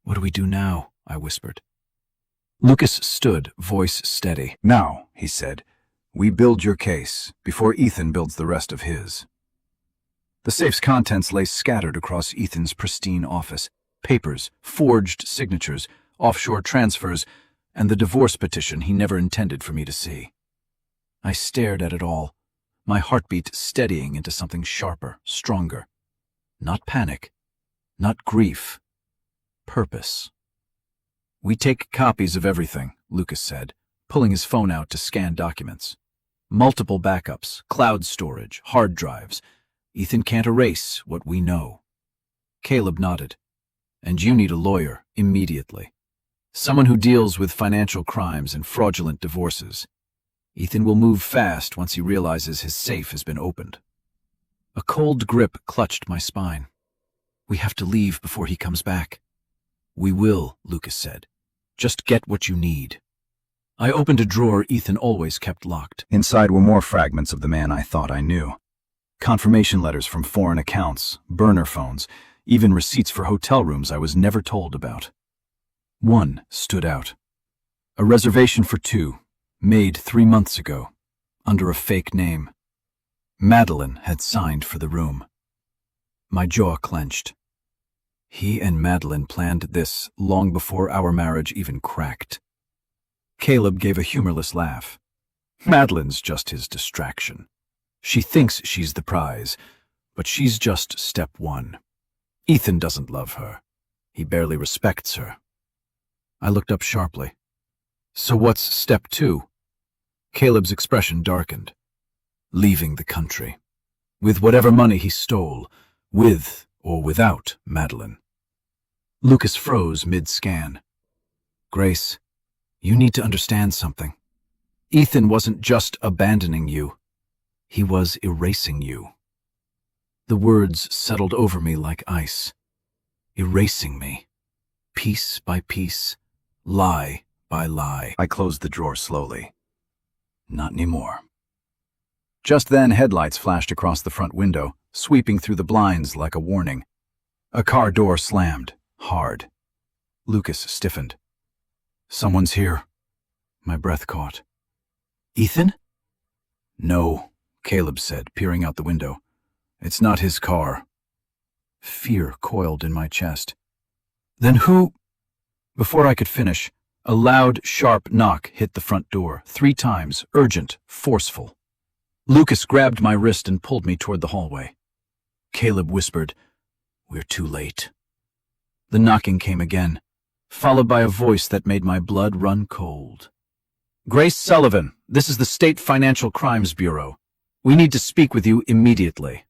A: What do we do now? I whispered. Lucas stood, voice steady. Now, he said, we build your case before Ethan builds the rest of his. The safe's contents lay scattered across Ethan's pristine office. Papers, forged signatures, offshore transfers, and the divorce petition he never intended for me to see. I stared at it all, my heartbeat steadying into something sharper, stronger. Not panic, not grief, purpose. We take copies of everything, Lucas said, pulling his phone out to scan documents. Multiple backups, cloud storage, hard drives. Ethan can't erase what we know. Caleb nodded. And you need a lawyer, immediately. Someone who deals with financial crimes and fraudulent divorces. Ethan will move fast once he realizes his safe has been opened. A cold grip clutched my spine. We have to leave before he comes back. We will, Lucas said. Just get what you need. I opened a drawer Ethan always kept locked. Inside were more fragments of the man I thought I knew. Confirmation letters from foreign accounts, burner phones, even receipts for hotel rooms I was never told about. One stood out. A reservation for 2, made 3 months ago, under a fake name. Madeline had signed for the room. My jaw clenched. He and Madeline planned this long before our marriage even cracked. Caleb gave a humorless laugh. Madeline's just his distraction. She thinks she's the prize, but she's just step 1. Ethan doesn't love her. He barely respects her. I looked up sharply. So what's step 2? Caleb's expression darkened. Leaving the country. With whatever money he stole, with or without Madeline. Lucas froze mid-scan. Grace, you need to understand something. Ethan wasn't just abandoning you. He was erasing you. The words settled over me like ice. Erasing me. Piece by piece. Lie by lie. I closed the drawer slowly. Not anymore. Just then, headlights flashed across the front window, sweeping through the blinds like a warning. A car door slammed, hard. Lucas stiffened. Someone's here. My breath caught. Ethan? No, Caleb said, peering out the window. It's not his car. Fear coiled in my chest. Then who? Before I could finish, a loud, sharp knock hit the front door, 3 times, urgent, forceful. Lucas grabbed my wrist and pulled me toward the hallway. Caleb whispered, "We're too late." The knocking came again, followed by a voice that made my blood run cold. "Grace Sullivan, this is the State Financial Crimes Bureau. We need to speak with you immediately."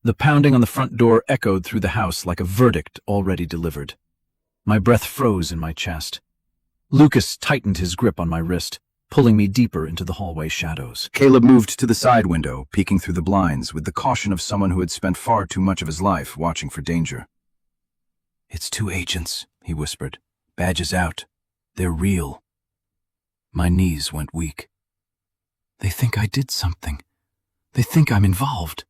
A: The pounding on the front door echoed through the house like a verdict already delivered. My breath froze in my chest. Lucas tightened his grip on my wrist, pulling me deeper into the hallway shadows. Caleb moved to the side window, peeking through the blinds with the caution of someone who had spent far too much of his life watching for danger. "It's 2 agents," he whispered. "Badges out. They're real." My knees went weak. They think I did something. They think I'm involved.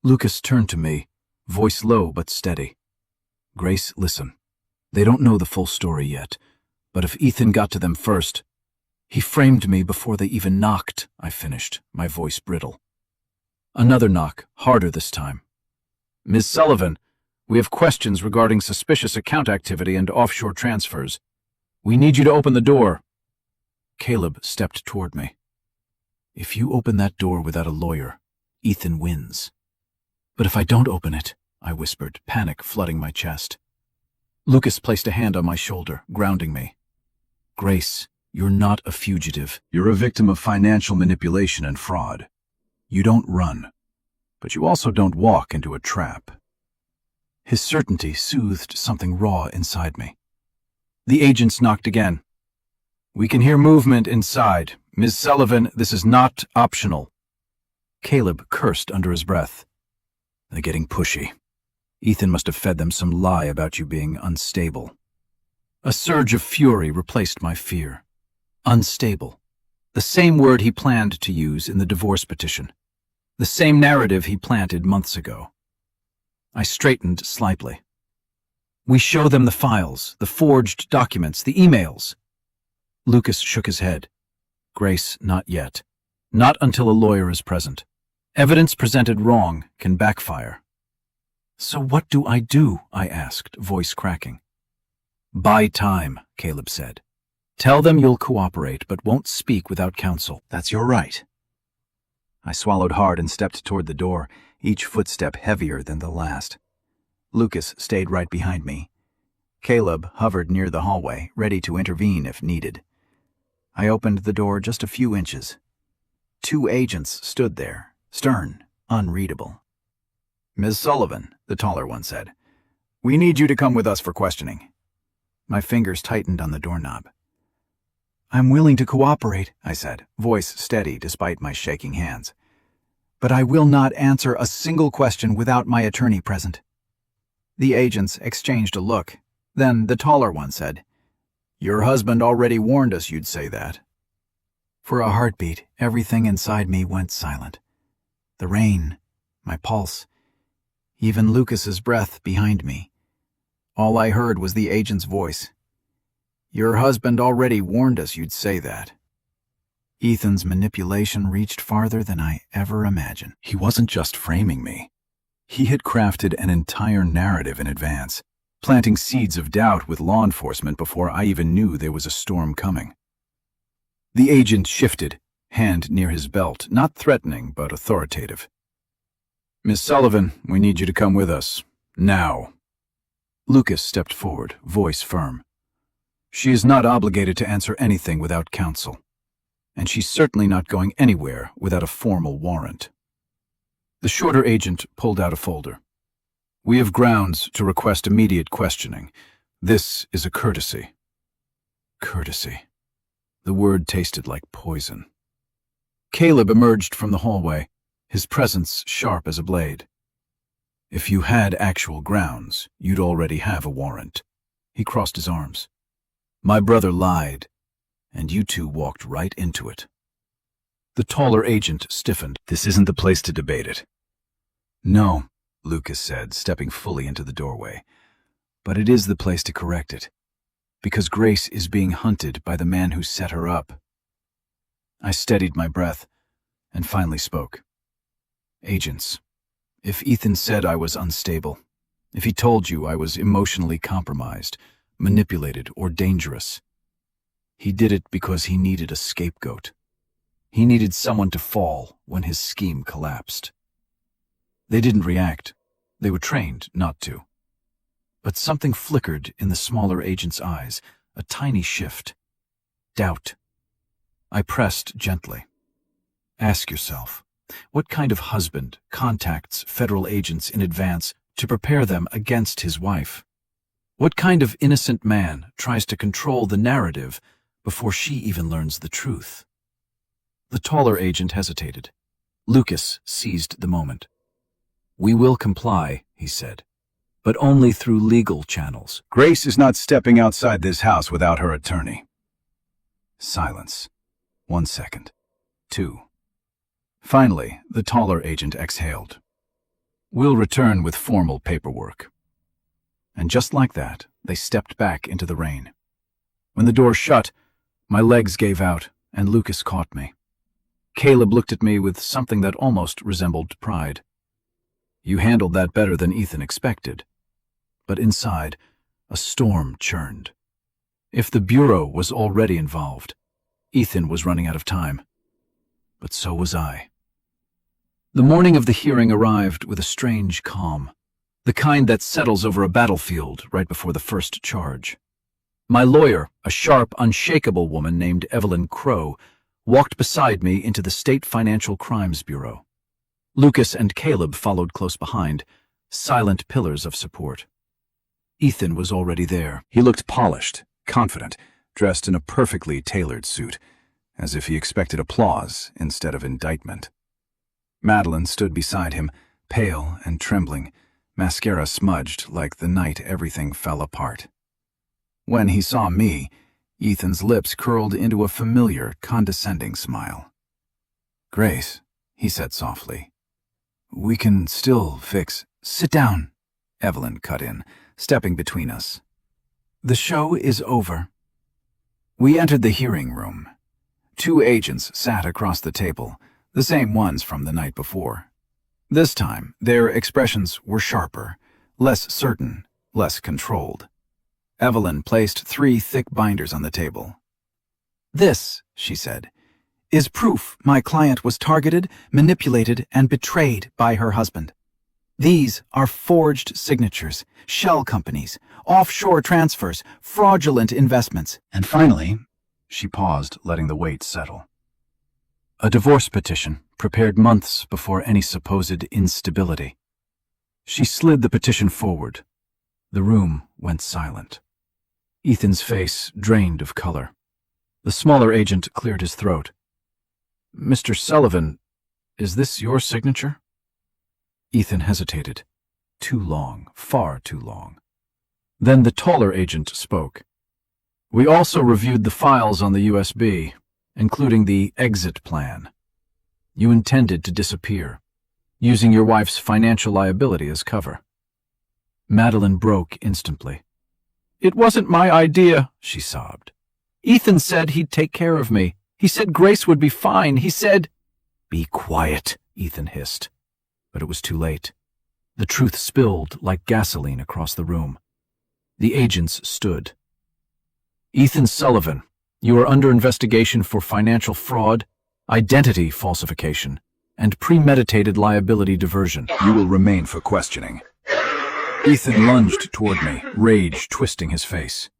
A: Lucas turned to me, voice low but steady. "Grace, listen. They don't know the full story yet, but if Ethan got to them first—" "He framed me before they even knocked," I finished, my voice brittle. Another knock, harder this time. "Ms. Sullivan, We have questions regarding suspicious account activity and offshore transfers. We need you to open the door." Caleb stepped toward me. "If you open that door without a lawyer, Ethan wins." "But if I don't open it," I whispered, panic flooding my chest. Lucas placed a hand on my shoulder, grounding me. "Grace, you're not a fugitive. You're a victim of financial manipulation and fraud. You don't run, but you also don't walk into a trap." His certainty soothed something raw inside me. The agents knocked again. "We can hear movement inside. Ms. Sullivan, this is not optional." Caleb cursed under his breath. "They're getting pushy. Ethan must have fed them some lie about you being unstable." A surge of fury replaced my fear. Unstable. The same word he planned to use in the divorce petition. The same narrative he planted months ago. I straightened slightly. "We show them the files, the forged documents, the emails." Lucas shook his head. "Grace, not yet. Not until a lawyer is present. Evidence presented wrong can backfire." "So what do I do?" I asked, voice cracking. "Buy time," Caleb said. "Tell them you'll cooperate, but won't speak without counsel." "That's your right." I swallowed hard and stepped toward the door, each footstep heavier than the last. Lucas stayed right behind me. Caleb hovered near the hallway, ready to intervene if needed. I opened the door just a few inches. 2 agents stood there, stern, unreadable. "Ms. Sullivan," the taller one said, "we need you to come with us for questioning." My fingers tightened on the doorknob. "I'm willing to cooperate," I said, voice steady despite my shaking hands. "But I will not answer a single question without my attorney present." The agents exchanged a look. Then the taller one said, "Your husband already warned us you'd say that." For a heartbeat, everything inside me went silent. The rain, my pulse, even Lucas's breath behind me. All I heard was the agent's voice. "Your husband already warned us you'd say that." Ethan's manipulation reached farther than I ever imagined. He wasn't just framing me. He had crafted an entire narrative in advance, planting seeds of doubt with law enforcement before I even knew there was a storm coming. The agent shifted, hand near his belt, not threatening but authoritative. "Miss Sullivan, we need you to come with us. Now." Lucas stepped forward, voice firm. "She is not obligated to answer anything without counsel. And she's certainly not going anywhere without a formal warrant." The shorter agent pulled out a folder. "We have grounds to request immediate questioning. This is a courtesy." Courtesy. The word tasted like poison. Caleb emerged from the hallway, his presence sharp as a blade. "If you had actual grounds, you'd already have a warrant." He crossed his arms. "My brother lied, and you two walked right into it." The taller agent stiffened. "This isn't the place to debate it." "No," Lucas said, stepping fully into the doorway. "But it is the place to correct it, because Grace is being hunted by the man who set her up." I steadied my breath and finally spoke. "Agents, if Ethan said I was unstable, if he told you I was emotionally compromised, manipulated, or dangerous, he did it because he needed a scapegoat. He needed someone to fall when his scheme collapsed. They didn't react. They were trained not to. But something flickered in the smaller agent's eyes, a tiny shift. Doubt. I pressed gently. Ask yourself, what kind of husband contacts federal agents in advance to prepare them against his wife? What kind of innocent man tries to control the narrative before she even learns the truth? The taller agent hesitated. Lucas seized the moment. "We will comply," he said, "but only through legal channels. Grace is not stepping outside this house without her attorney." Silence. 1 second. 2. Finally, the taller agent exhaled. "We'll return with formal paperwork." And just like that, they stepped back into the rain. When the door shut, my legs gave out, and Lucas caught me. Caleb looked at me with something that almost resembled pride. "You handled that better than Ethan expected." but inside, a storm churned. If the Bureau was already involved, Ethan was running out of time. But so was I. The morning of the hearing arrived with a strange calm, the kind that settles over a battlefield right before the first charge. My lawyer, a sharp, unshakable woman named Evelyn Crow, walked beside me into the State Financial Crimes Bureau. Lucas and Caleb followed close behind, silent pillars of support. Ethan was already there. He looked polished, confident, dressed in a perfectly tailored suit, as if he expected applause instead of indictment. Madeline stood beside him, pale and trembling, mascara smudged like the night everything fell apart. When he saw me, Ethan's lips curled into a familiar, condescending smile. "Grace," he said softly, "we can still fix—" "Sit down," Evelyn cut in, stepping between us. "The show is over." We entered the hearing room. 2 agents sat across the table, the same ones from the night before. This time, their expressions were sharper, less certain, less controlled. Evelyn placed 3 thick binders on the table. "This," she said, "is proof my client was targeted, manipulated, and betrayed by her husband. These are forged signatures, shell companies, offshore transfers, fraudulent investments, and finally," she paused, letting the weight settle, "a divorce petition prepared months before any supposed instability." She slid the petition forward. The room went silent. Ethan's face drained of color. The smaller agent cleared his throat. "Mr. Sullivan, is this your signature?" Ethan hesitated. Too long, far too long. Then the taller agent spoke. "We also reviewed the files on the USB, including the exit plan. You intended to disappear, using your wife's financial liability as cover." Madeline broke instantly. "It wasn't my idea," she sobbed. "Ethan said he'd take care of me. He said Grace would be fine. He said—" "Be quiet," Ethan hissed. But it was too late. The truth spilled like gasoline across the room. The agents stood. "Ethan Sullivan, you are under investigation for financial fraud, identity falsification, and premeditated liability diversion. You will remain for questioning." Ethan lunged toward me, rage twisting his face.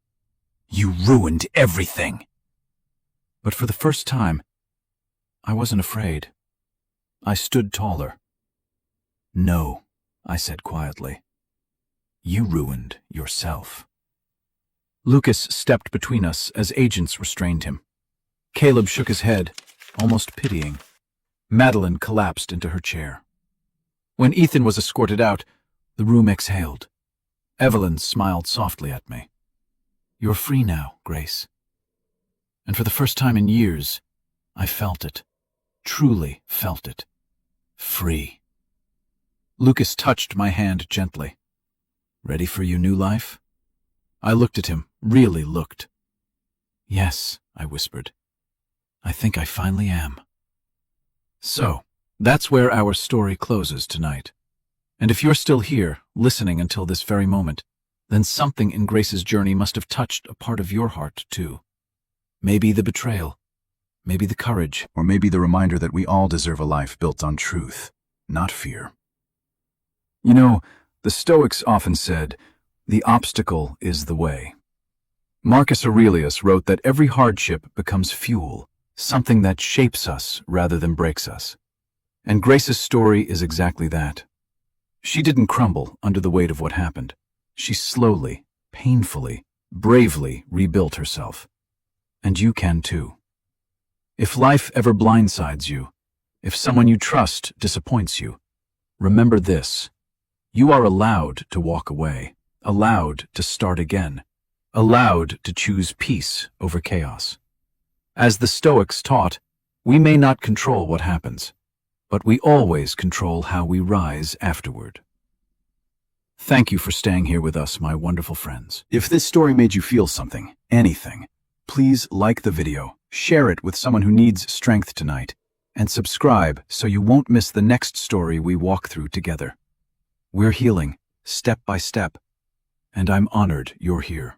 A: "You ruined everything." But for the first time, I wasn't afraid. I stood taller. "No," I said quietly. "You ruined yourself." Lucas stepped between us as agents restrained him. Caleb shook his head, almost pitying. Madeline collapsed into her chair. When Ethan was escorted out, the room exhaled. Evelyn smiled softly at me. "You're free now, Grace." And for the first time in years, I felt it, truly felt it. Free. Lucas touched my hand gently. "Ready for your new life?" I looked at him, really looked. "Yes," I whispered. "I think I finally am." So, that's where our story closes tonight. And if you're still here, listening until this very moment, then something in Grace's journey must have touched a part of your heart, too. Maybe the betrayal, maybe the courage, or maybe the reminder that we all deserve a life built on truth, not fear. You know, the Stoics often said, "The obstacle is the way." Marcus Aurelius wrote that every hardship becomes fuel, something that shapes us rather than breaks us. And Grace's story is exactly that. She didn't crumble under the weight of what happened. She slowly, painfully, bravely rebuilt herself. And you can too. If life ever blindsides you, if someone you trust disappoints you, remember this. You are allowed to walk away, allowed to start again, allowed to choose peace over chaos. As the Stoics taught, we may not control what happens, but we always control how we rise afterward. Thank you for staying here with us, my wonderful friends. If this story made you feel something, anything, please like the video, share it with someone who needs strength tonight, and subscribe so you won't miss the next story we walk through together. We're healing, step by step. and I'm honored you're here.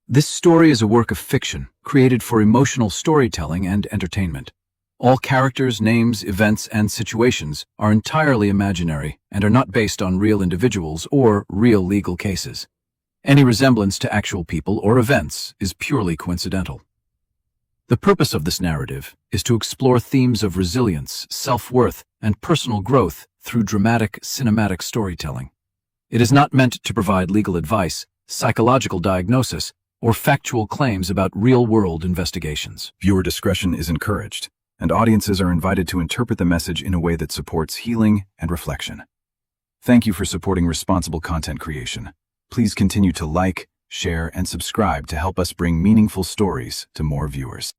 A: This story is a work of fiction, created for emotional storytelling and entertainment. All characters, names, events, and situations are entirely imaginary and are not based on real individuals or real legal cases. Any resemblance to actual people or events is purely coincidental. The purpose of this narrative is to explore themes of resilience, self-worth, and personal growth through dramatic, cinematic storytelling. It is not meant to provide legal advice, psychological diagnosis, or factual claims about real-world investigations. Viewer discretion is encouraged, and audiences are invited to interpret the message in a way that supports healing and reflection. Thank you for supporting responsible content creation. Please continue to like, share, and subscribe to help us bring meaningful stories to more viewers.